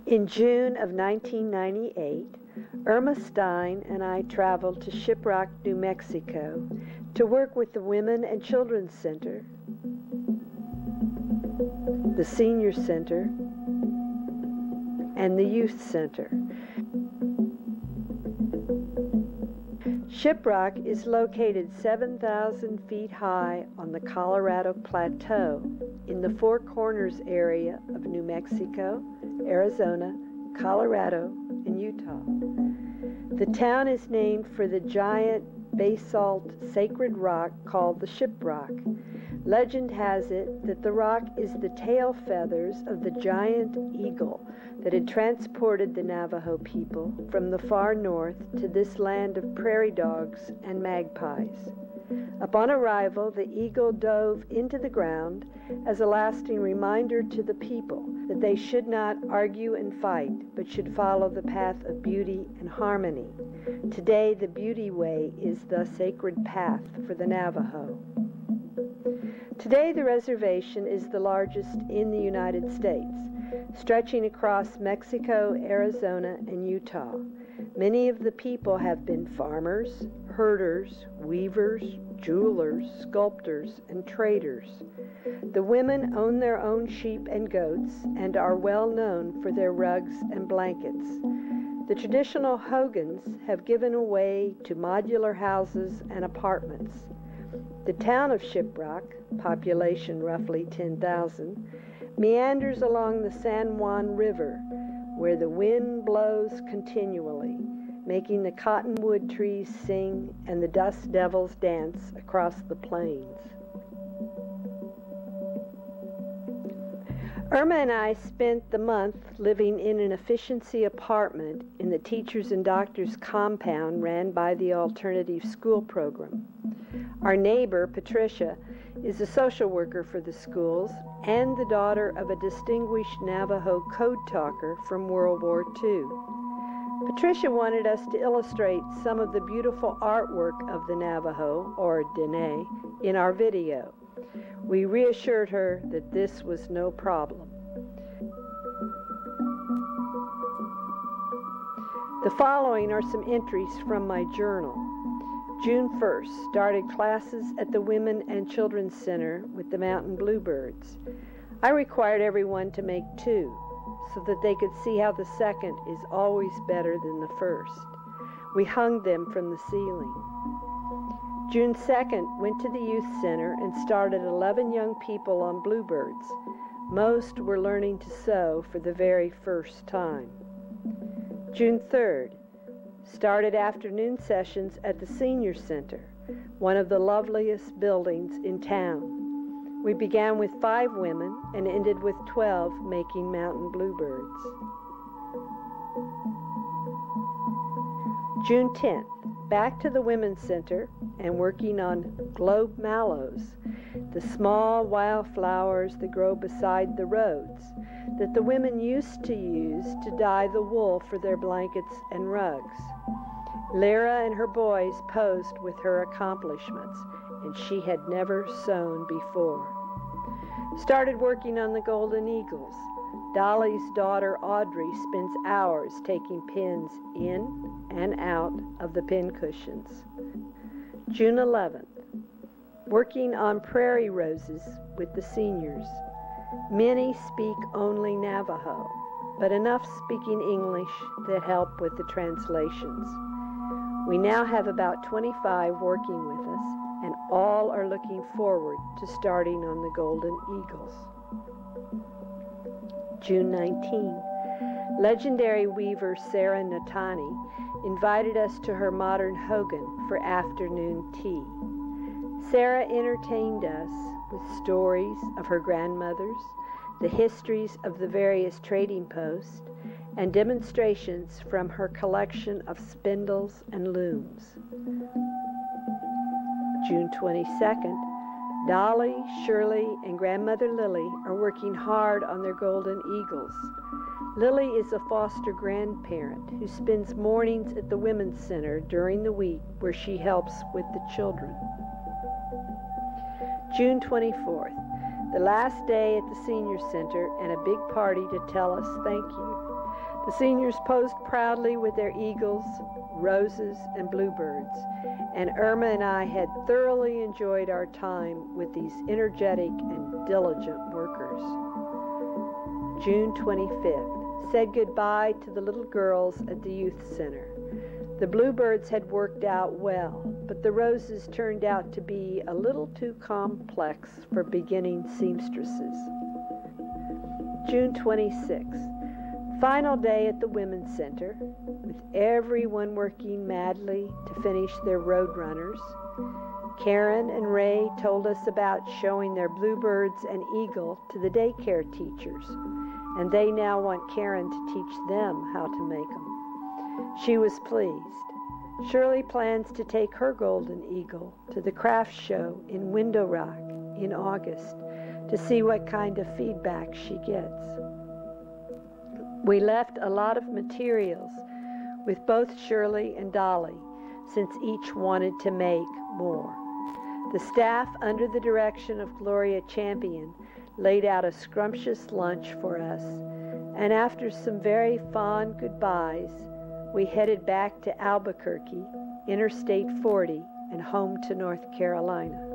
In June of 1998, Irma Stein and I traveled to Shiprock, New Mexico to work with the Women and Children's Center, the Senior Center, and the Youth Center. Shiprock is located 7,000 feet high on the Colorado Plateau in the Four Corners area of New Mexico, Arizona, Colorado, and Utah. The town is named for the giant basalt sacred rock called the Shiprock. Legend has it that the rock is the tail feathers of the giant eagle that had transported the Navajo people from the far north to this land of prairie dogs and magpies. Upon arrival, the eagle dove into the ground as a lasting reminder to the people that they should not argue and fight, but should follow the path of beauty and harmony. Today, the Beauty Way is the sacred path for the Navajo. Today, the reservation is the largest in the United States, stretching across Mexico, Arizona, and Utah. Many of the people have been farmers, herders, weavers, jewelers, sculptors, and traders. The women own their own sheep and goats and are well known for their rugs and blankets. The traditional hogans have given way to modular houses and apartments. The town of Shiprock, population roughly 10,000, meanders along the San Juan River, where the wind blows continually, making the cottonwood trees sing and the dust devils dance across the plains. Irma and I spent the month living in an efficiency apartment in the Teachers and Doctors compound ran by the Alternative School Program. Our neighbor, Patricia, is a social worker for the schools and the daughter of a distinguished Navajo code talker from World War II. Patricia wanted us to illustrate some of the beautiful artwork of the Navajo, or Dene, in our video. We reassured her that this was no problem. The following are some entries from my journal. June 1st, started classes at the Women and Children's Center with the mountain bluebirds. I required everyone to make 2, so that they could see how the second is always better than the first. We hung them from the ceiling. June 2nd, went to the Youth Center and started 11 young people on bluebirds. Most were learning to sew for the very first time. June 3rd, started afternoon sessions at the Senior Center, one of the loveliest buildings in town. We began with 5 women and ended with 12 making mountain bluebirds. June 10th, back to the Women's Center and working on globe mallows, the small wildflowers that grow beside the roads that the women used to use to dye the wool for their blankets and rugs. Lyra and her boys posed with her accomplishments, and she had never sewn before. Started working on the golden eagles. Dolly's daughter Audrey spends hours taking pins in and out of the pin cushions. June 11th, working on prairie roses with the seniors. Many speak only Navajo, but enough speaking English that help with the translations. We now have about 25 working with us, and all are looking forward to starting on the golden eagles. June 19, legendary weaver Sarah Natani invited us to her modern hogan for afternoon tea. Sarah entertained us with stories of her grandmothers, the histories of the various trading posts, and demonstrations from her collection of spindles and looms. June 22nd, Dolly, Shirley, and Grandmother Lily are working hard on their golden eagles. Lily is a foster grandparent who spends mornings at the Women's Center during the week where she helps with the children. June 24th, the last day at the Senior Center and a big party to tell us thank you. The seniors posed proudly with their eagles, roses, and bluebirds, and Irma and I had thoroughly enjoyed our time with these energetic and diligent workers. June 25th, said goodbye to the little girls at the Youth Center. The bluebirds had worked out well, but the roses turned out to be a little too complex for beginning seamstresses. June 26th, final day at the Women's Center, with everyone working madly to finish their roadrunners. Karen and Ray told us about showing their bluebirds and eagle to the daycare teachers, and they now want Karen to teach them how to make them. She was pleased. Shirley plans to take her golden eagle to the craft show in Window Rock in August to see what kind of feedback she gets. We left a lot of materials with both Shirley and Dolly, since each wanted to make more. The staff, under the direction of Gloria Champion, laid out a scrumptious lunch for us, and after some very fond goodbyes, we headed back to Albuquerque, Interstate 40, and home to North Carolina.